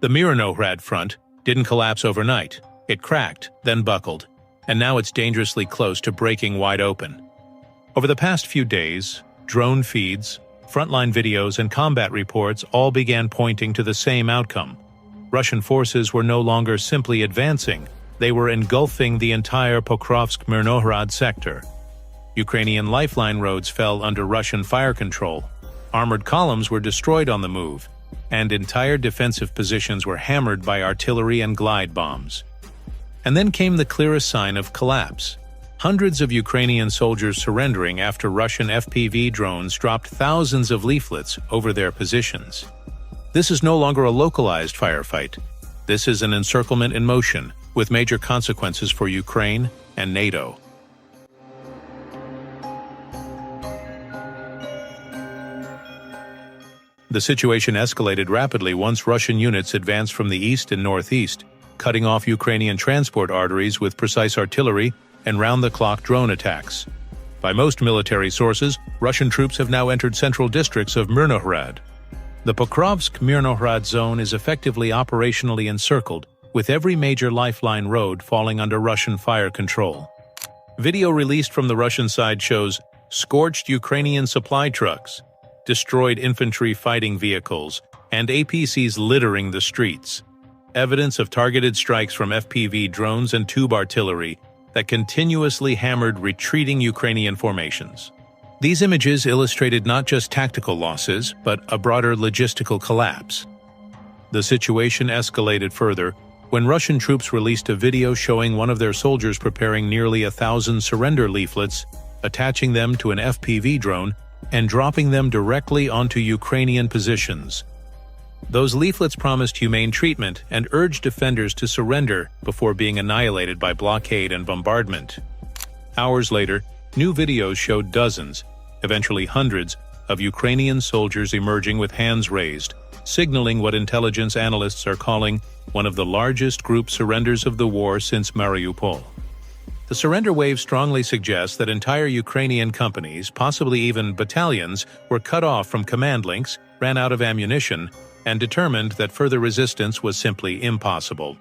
The Myrnohrad front didn't collapse overnight. It cracked, then buckled, and now it's dangerously close to breaking wide open. Over the past few days, drone feeds, frontline videos, and combat reports all began pointing to the same outcome. Russian forces were no longer simply advancing, they were engulfing the entire Pokrovsk-Myrnohrad sector. Ukrainian lifeline roads fell under Russian fire control, armored columns were destroyed on the move, and entire defensive positions were hammered by artillery and glide bombs. And then came the clearest sign of collapse. Hundreds of Ukrainian soldiers surrendering after Russian FPV drones dropped thousands of leaflets over their positions. This is no longer a localized firefight. This is an encirclement in motion, with major consequences for Ukraine and NATO. The situation escalated rapidly once Russian units advanced from the east and northeast, cutting off Ukrainian transport arteries with precise artillery and round-the-clock drone attacks. By most military sources, Russian troops have now entered central districts of Myrnohrad. The Pokrovsk-Myrnohrad zone is effectively operationally encircled, with every major lifeline road falling under Russian fire control. Video released from the Russian side shows scorched Ukrainian supply trucks, destroyed infantry fighting vehicles, and APCs littering the streets. Evidence of targeted strikes from FPV drones and tube artillery that continuously hammered retreating Ukrainian formations. These images illustrated not just tactical losses, but a broader logistical collapse. The situation escalated further when Russian troops released a video showing one of their soldiers preparing nearly 1,000 surrender leaflets, attaching them to an FPV drone, and dropping them directly onto Ukrainian positions. Those leaflets promised humane treatment and urged defenders to surrender before being annihilated by blockade and bombardment. Hours later, new videos showed dozens, eventually hundreds, of Ukrainian soldiers emerging with hands raised, signaling what intelligence analysts are calling one of the largest group surrenders of the war since Mariupol. The surrender wave strongly suggests that entire Ukrainian companies, possibly even battalions, were cut off from command links, ran out of ammunition, and determined that further resistance was simply impossible.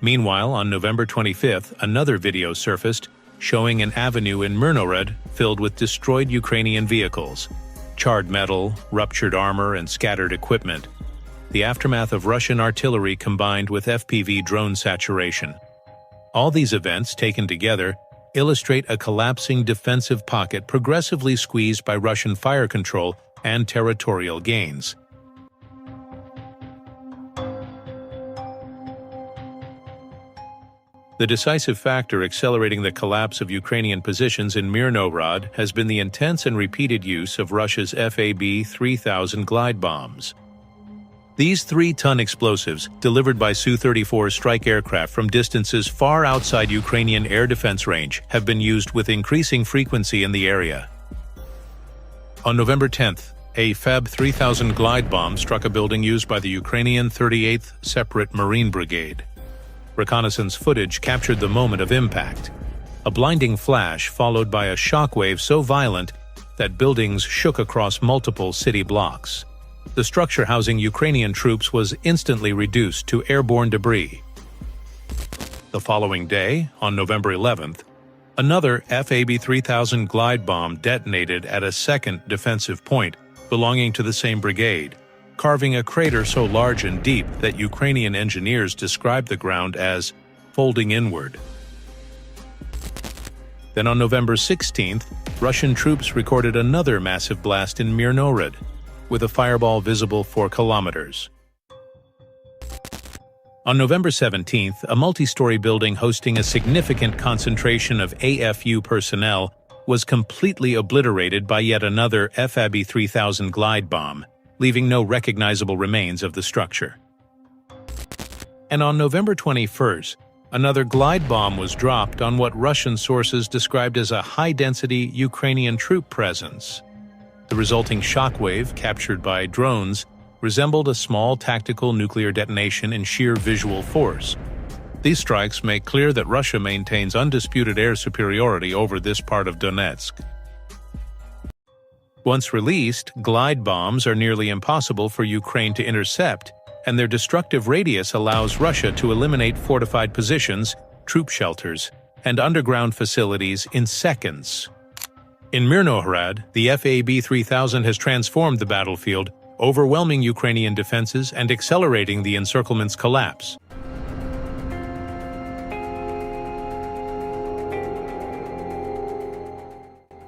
Meanwhile, on November 25th, another video surfaced showing an avenue in Myrnohrad filled with destroyed Ukrainian vehicles, charred metal, ruptured armor, and scattered equipment. The aftermath of Russian artillery combined with FPV drone saturation. All these events, taken together, illustrate a collapsing defensive pocket progressively squeezed by Russian fire control and territorial gains. The decisive factor accelerating the collapse of Ukrainian positions in Myrnohrad has been the intense and repeated use of Russia's FAB-3000 glide bombs. These 3-ton explosives, delivered by Su-34 strike aircraft from distances far outside Ukrainian air defense range, have been used with increasing frequency in the area. On November 10th, a FAB-3000 glide bomb struck a building used by the Ukrainian 38th Separate Marine Brigade. Reconnaissance footage captured the moment of impact. A blinding flash followed by a shockwave so violent that buildings shook across multiple city blocks. The structure housing Ukrainian troops was instantly reduced to airborne debris. The following day, on November 11th, another FAB-3000 glide bomb detonated at a second defensive point belonging to the same brigade, carving a crater so large and deep that Ukrainian engineers described the ground as folding inward. Then on November 16th, Russian troops recorded another massive blast in Myrnohrad, with a fireball visible for kilometers. On November 17th, a multi-story building hosting a significant concentration of AFU personnel was completely obliterated by yet another FAB-3000 glide bomb, leaving no recognizable remains of the structure. And on November 21st, another glide bomb was dropped on what Russian sources described as a high-density Ukrainian troop presence. The resulting shockwave, captured by drones, resembled a small tactical nuclear detonation in sheer visual force. These strikes make clear that Russia maintains undisputed air superiority over this part of Donetsk. Once released, glide bombs are nearly impossible for Ukraine to intercept, and their destructive radius allows Russia to eliminate fortified positions, troop shelters, and underground facilities in seconds. In Myrnohrad, the FAB-3000 has transformed the battlefield, overwhelming Ukrainian defenses and accelerating the encirclement's collapse.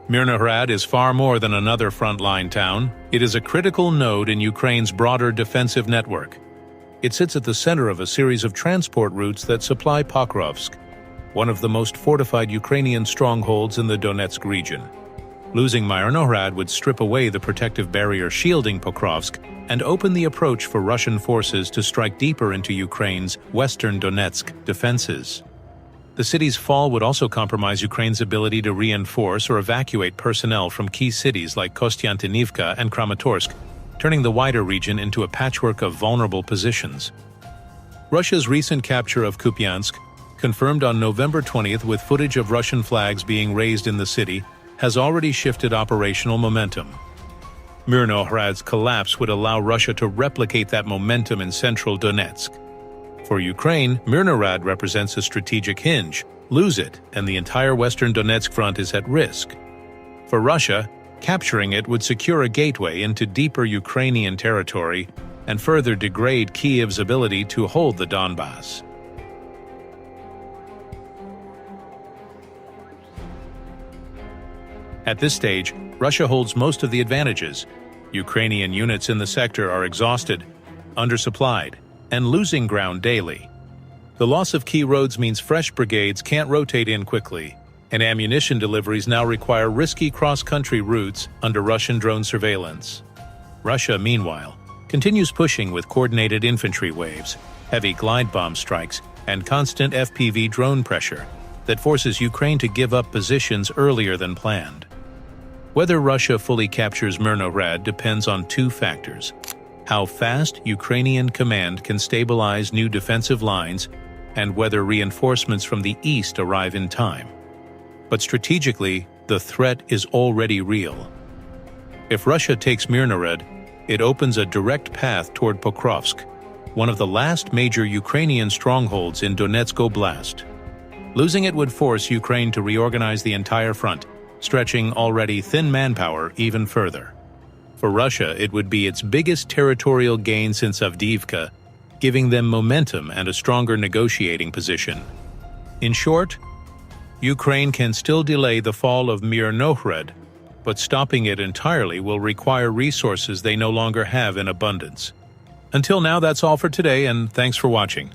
Myrnohrad is far more than another frontline town. It is a critical node in Ukraine's broader defensive network. It sits at the center of a series of transport routes that supply Pokrovsk, one of the most fortified Ukrainian strongholds in the Donetsk region. Losing Myrnohrad would strip away the protective barrier shielding Pokrovsk and open the approach for Russian forces to strike deeper into Ukraine's western Donetsk defenses. The city's fall would also compromise Ukraine's ability to reinforce or evacuate personnel from key cities like Kostiantynivka and Kramatorsk, turning the wider region into a patchwork of vulnerable positions. Russia's recent capture of Kupiansk, confirmed on November 20th with footage of Russian flags being raised in the city, has already shifted operational momentum. Myrnohrad's collapse would allow Russia to replicate that momentum in central Donetsk. For Ukraine, Myrnohrad represents a strategic hinge. Lose it, and the entire western Donetsk front is at risk. For Russia, capturing it would secure a gateway into deeper Ukrainian territory and further degrade Kyiv's ability to hold the Donbas. At this stage, Russia holds most of the advantages. Ukrainian units in the sector are exhausted, undersupplied, and losing ground daily. The loss of key roads means fresh brigades can't rotate in quickly, and ammunition deliveries now require risky cross-country routes under Russian drone surveillance. Russia, meanwhile, continues pushing with coordinated infantry waves, heavy glide bomb strikes, and constant FPV drone pressure that forces Ukraine to give up positions earlier than planned. Whether Russia fully captures Myrnohrad depends on two factors: how fast Ukrainian command can stabilize new defensive lines, and whether reinforcements from the east arrive in time. But strategically, the threat is already real. If Russia takes Myrnohrad, it opens a direct path toward Pokrovsk, one of the last major Ukrainian strongholds in Donetsk Oblast. Losing it would force Ukraine to reorganize the entire front, stretching already thin manpower even further. For Russia, it would be its biggest territorial gain since Avdiivka, giving them momentum and a stronger negotiating position. In short, Ukraine can still delay the fall of Myrnohrad, but stopping it entirely will require resources they no longer have in abundance. Until now, that's all for today, and thanks for watching.